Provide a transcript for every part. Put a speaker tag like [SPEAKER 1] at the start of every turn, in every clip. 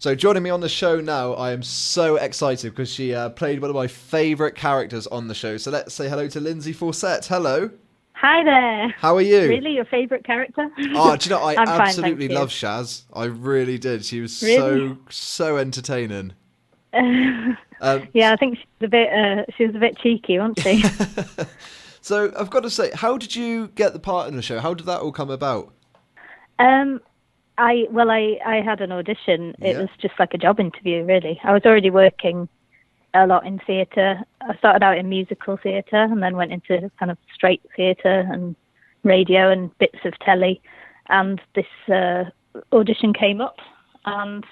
[SPEAKER 1] So joining me on the show now, I am so excited because she played one of my favourite characters on the show. So let's say hello to Lindsey Fawcett. Hello.
[SPEAKER 2] Hi there.
[SPEAKER 1] How are you?
[SPEAKER 2] Really, your favourite character?
[SPEAKER 1] Oh, do you know, I
[SPEAKER 2] I'm
[SPEAKER 1] absolutely
[SPEAKER 2] fine, thank
[SPEAKER 1] love Shaz. I really did. She was
[SPEAKER 2] Really?
[SPEAKER 1] so entertaining.
[SPEAKER 2] Yeah, I think she was a bit cheeky, wasn't she?
[SPEAKER 1] So I've got to say, how did you get the part in the show? How did that all come about?
[SPEAKER 2] I had an audition. It
[SPEAKER 1] Yeah.
[SPEAKER 2] was just like a job interview, really. I was already working a lot in theatre. I started out in musical theatre and then went into kind of straight theatre and radio and bits of telly. And this audition came up, and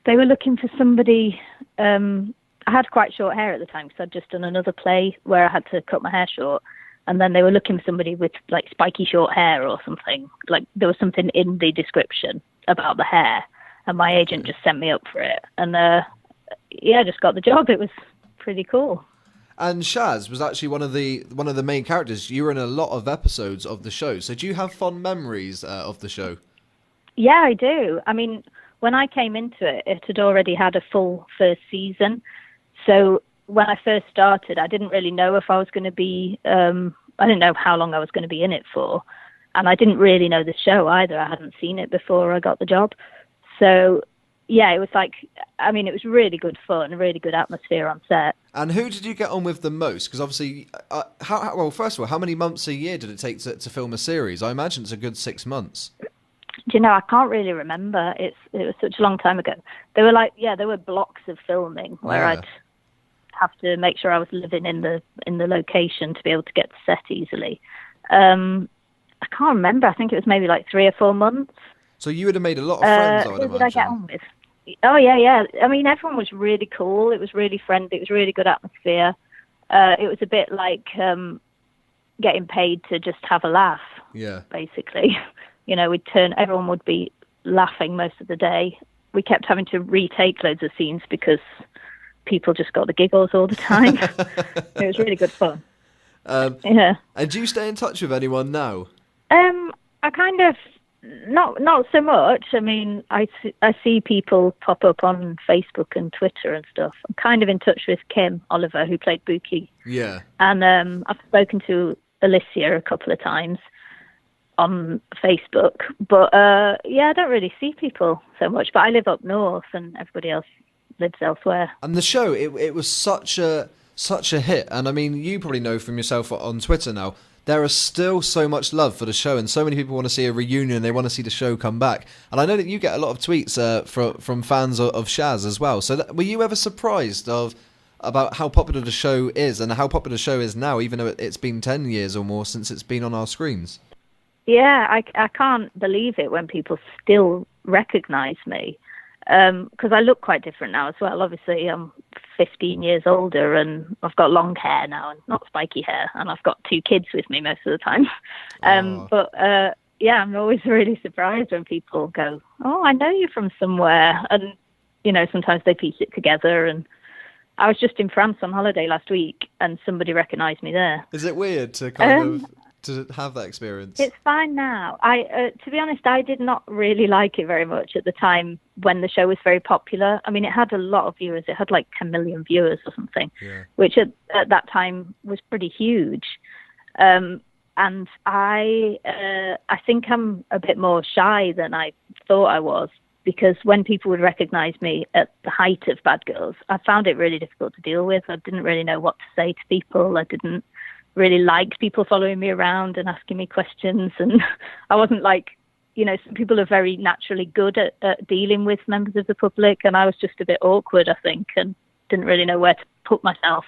[SPEAKER 2] they were looking for somebody. I had quite short hair at the time because I'd just done another play where I had to cut my hair short. And then they were looking for somebody with like spiky short hair or something. Like there was something in the description about the hair, and my agent just sent me up for it. And I just got the job. It was pretty cool.
[SPEAKER 1] And Shaz was actually one of the main characters. You were in a lot of episodes of the show. So do you have fond memories of the show?
[SPEAKER 2] Yeah, I do. I mean, when I came into it, it had already had a full first season. So when I first started, I didn't really know if I was going to be, I didn't know how long I was going to be in it for. And I didn't really know the show either. I hadn't seen it before I got the job. So, yeah, it was like, I mean, it was really good fun, really good atmosphere on set.
[SPEAKER 1] And who did you get on with the most? Because obviously, well, first of all, how many months a year did it take to film a series? I imagine it's a good 6 months.
[SPEAKER 2] Do you know, I can't really remember. It was such a long time ago. There were blocks of filming where I'd have to make sure I was living in the location to be able to get to set easily. I can't remember. I think it was maybe like 3 or 4 months.
[SPEAKER 1] So you would have made a lot of friends, I would
[SPEAKER 2] who
[SPEAKER 1] imagine.
[SPEAKER 2] did I get on with? Oh, yeah. I mean, everyone was really cool. It was really friendly. It was really good atmosphere. It was a bit like getting paid to just have a laugh, basically. You know, everyone would be laughing most of the day. We kept having to retake loads of scenes because people just got the giggles all the time. It was really good fun.
[SPEAKER 1] And do you stay in touch with anyone now?
[SPEAKER 2] I kind of, not so much. I mean, I see people pop up on Facebook and Twitter and stuff. I'm kind of in touch with Kim Oliver, who played Buki.
[SPEAKER 1] Yeah.
[SPEAKER 2] And I've spoken to Alicia a couple of times on Facebook. But, I don't really see people so much. But I live up north and everybody else lives elsewhere.
[SPEAKER 1] And the show, it was such a hit. And I mean, you probably know from yourself on Twitter now, there is still so much love for the show, and so many people want to see a reunion. They want to see the show come back. And I know that you get a lot of tweets from fans of Shaz as well. So were you ever surprised about how popular the show is and how popular the show is now, even though it's been 10 years or more since it's been on our screens?
[SPEAKER 2] Yeah, I can't believe it when people still recognise me. Because I look quite different now as well. Obviously, I'm 15 years older and I've got long hair now and not spiky hair, and I've got 2 kids with me most of the time. But I'm always really surprised when people go, "Oh, I know you from somewhere," and you know, sometimes they piece it together. And I was just in France on holiday last week, and somebody recognised me there.
[SPEAKER 1] Is it weird to kind of to have that experience?
[SPEAKER 2] It's fine now. To be honest, I did not really like it very much at the time when the show was very popular. I mean, it had a lot of viewers. It had like 10 million viewers or something, which at that time was pretty huge. And I think I'm a bit more shy than I thought I was, because when people would recognise me at the height of Bad Girls, I found it really difficult to deal with. I didn't really know what to say to people. I didn't really like people following me around and asking me questions. And I wasn't like, you know, some people are very naturally good at dealing with members of the public, and I was just a bit awkward, I think, and didn't really know where to put myself.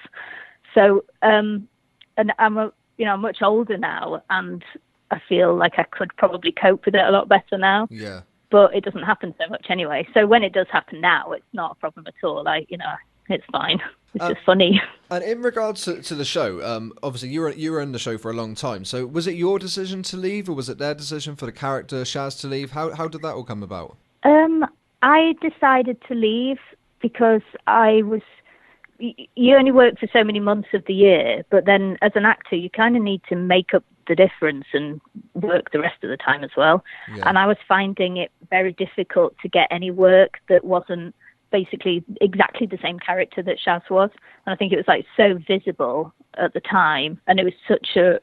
[SPEAKER 2] So, and I'm much older now, and I feel like I could probably cope with it a lot better now.
[SPEAKER 1] Yeah.
[SPEAKER 2] But it doesn't happen so much anyway. So when it does happen now, it's not a problem at all. It's fine. It's just funny. And
[SPEAKER 1] in regards to the show, obviously you were in the show for a long time. So was it your decision to leave, or was it their decision for the character Shaz to leave? How did that all come about?
[SPEAKER 2] I decided to leave because I was, you only work for so many months of the year, but then as an actor, you kind of need to make up the difference and work the rest of the time as well. Yeah. And I was finding it very difficult to get any work that wasn't basically exactly the same character that Shaz was. And I think it was like so visible at the time, and it was such a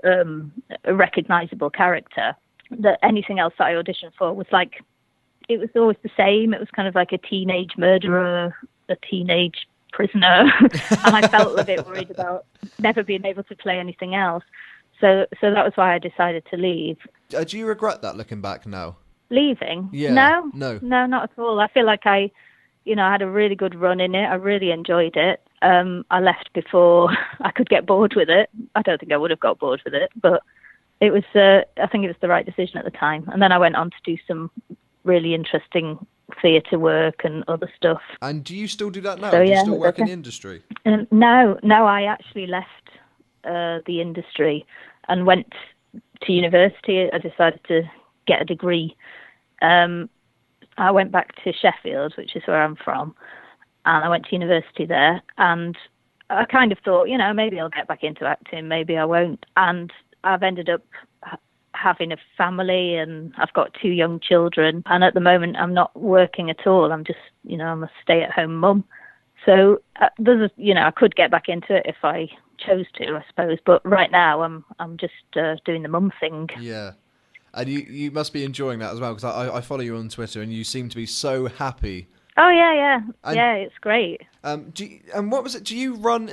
[SPEAKER 2] recognizable character, that anything else that I auditioned for was like, it was always the same. It was kind of like a teenage murderer, a teenage prisoner. And I felt a bit worried about never being able to play anything else. So that was why I decided to leave.
[SPEAKER 1] Do you regret that looking back now?
[SPEAKER 2] Leaving?
[SPEAKER 1] Yeah.
[SPEAKER 2] No, not at all. I feel like I had a really good run in it. I really enjoyed it. I left before I could get bored with it. I don't think I would have got bored with it, but it was. I think it was the right decision at the time. And then I went on to do some really interesting theatre work and other stuff.
[SPEAKER 1] And do you still do that now?
[SPEAKER 2] So,
[SPEAKER 1] do you still work in the industry?
[SPEAKER 2] No, I actually left the industry and went to university. I decided to get a degree. I went back to Sheffield, which is where I'm from, and I went to university there. And I kind of thought, maybe I'll get back into acting, maybe I won't. And I've ended up having a family, and I've got 2 young children. And at the moment, I'm not working at all. I'm just, I'm a stay-at-home mum. So I could get back into it if I chose to, I suppose. But right now, I'm just doing the mum thing.
[SPEAKER 1] Yeah. And you must be enjoying that as well, because I follow you on Twitter, and you seem to be so happy.
[SPEAKER 2] Oh, yeah. Yeah, it's great.
[SPEAKER 1] And what was it? Do you run,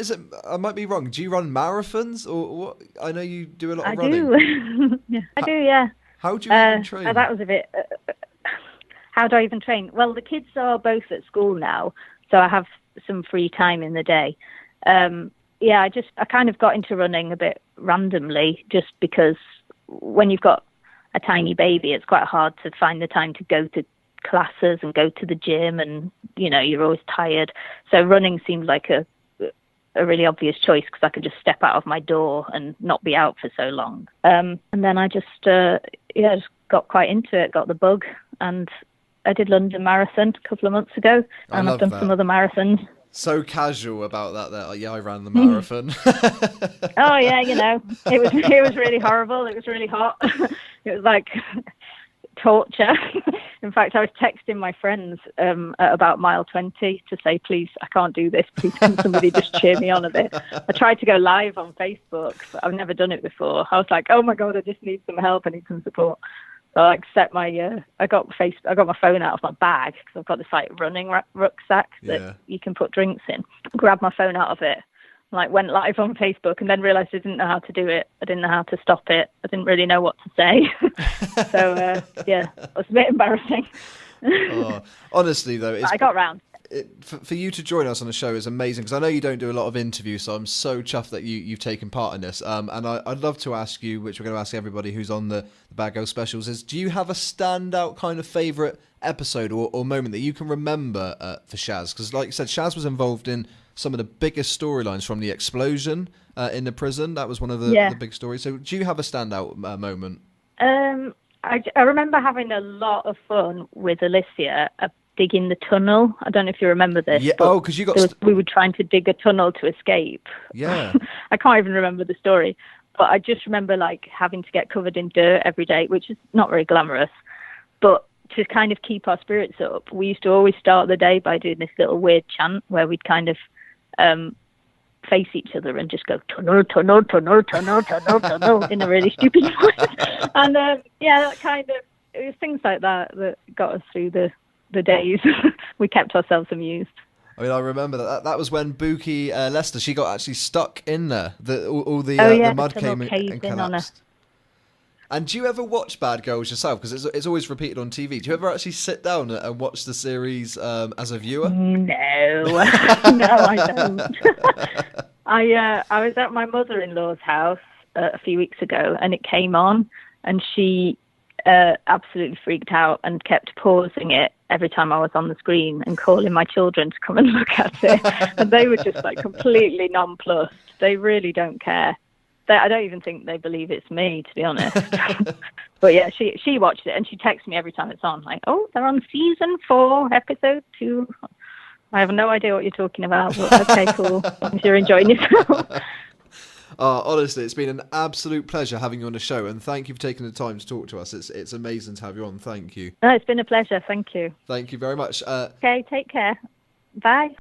[SPEAKER 1] I might be wrong, do you run marathons? Or what? I know you do a lot of running.
[SPEAKER 2] I do, yeah.
[SPEAKER 1] How do you even train?
[SPEAKER 2] That was a bit... how do I even train? Well, the kids are both at school now, so I have some free time in the day. I kind of got into running a bit randomly, just because when you've got a tiny baby, it's quite hard to find the time to go to classes and go to the gym, and you're always tired. So running seemed like a really obvious choice, because I could just step out of my door and not be out for so long. And then I just got quite into it, got the bug, and I did London Marathon a couple of months ago, and I've done some other marathons.
[SPEAKER 1] So casual about that. I ran the marathon.
[SPEAKER 2] Oh yeah, it was really horrible. It was really hot. It was like torture. In fact, I was texting my friends at about mile 20 to say, please, I can't do this. Please, can somebody just cheer me on a bit? I tried to go live on Facebook, but I've never done it before. I was like, oh my God, I just need some help. I need some support. So I set my, I got my phone out of my bag, because I've got this like running rucksack that you can put drinks in. Grabbed my phone out of it, went live on Facebook, and then realised I didn't know how to do it. I didn't know how to stop it. I didn't really know what to say. So it was a bit embarrassing.
[SPEAKER 1] Honestly, though,
[SPEAKER 2] I got round.
[SPEAKER 1] For you to join us on the show is amazing, because I know you don't do a lot of interviews, so I'm so chuffed that you've taken part in this. And I'd love to ask you, which we're going to ask everybody who's on the Bad Girl Specials, is do you have a standout kind of favourite episode or moment that you can remember for Shaz? Because like you said, Shaz was involved in some of the biggest storylines, from the explosion in the prison. That was one of the big stories. So do you have a standout moment?
[SPEAKER 2] I remember having a lot of fun with Alicia digging the tunnel. I don't know if you remember this.
[SPEAKER 1] Yeah. Because you got...
[SPEAKER 2] we were trying to dig a tunnel to escape.
[SPEAKER 1] Yeah.
[SPEAKER 2] I can't even remember the story. But I just remember having to get covered in dirt every day, which is not very glamorous. But to kind of keep our spirits up, we used to always start the day by doing this little weird chant where we'd kind of face each other and just go tunnel, tunnel, tunnel, tunnel, tunnel, tunnel in a really stupid voice. And that kind of, it was things like that got us through the days. We kept ourselves amused.
[SPEAKER 1] I mean, I remember that was when Buki Lester, she got actually stuck in there. All the mud came and collapsed. And do you ever watch Bad Girls yourself? Because it's always repeated on TV. Do you ever actually sit down and watch the series as a viewer?
[SPEAKER 2] No, no, I don't. I was at my mother-in-law's house a few weeks ago, and it came on, and she absolutely freaked out and kept pausing it every time I was on the screen and calling my children to come and look at it. And they were just completely nonplussed. They really don't care. I don't even think they believe it's me, to be honest. But yeah, she watched it, and she texts me every time it's on, oh, they're on season 4, episode 2. I have no idea what you're talking about, but okay, cool. If you're enjoying yourself.
[SPEAKER 1] Honestly, it's been an absolute pleasure having you on the show, and thank you for taking the time to talk to us. It's amazing to have you on. Thank you.
[SPEAKER 2] No, it's been a pleasure. Thank you.
[SPEAKER 1] Thank you very much.
[SPEAKER 2] Okay, take care. Bye.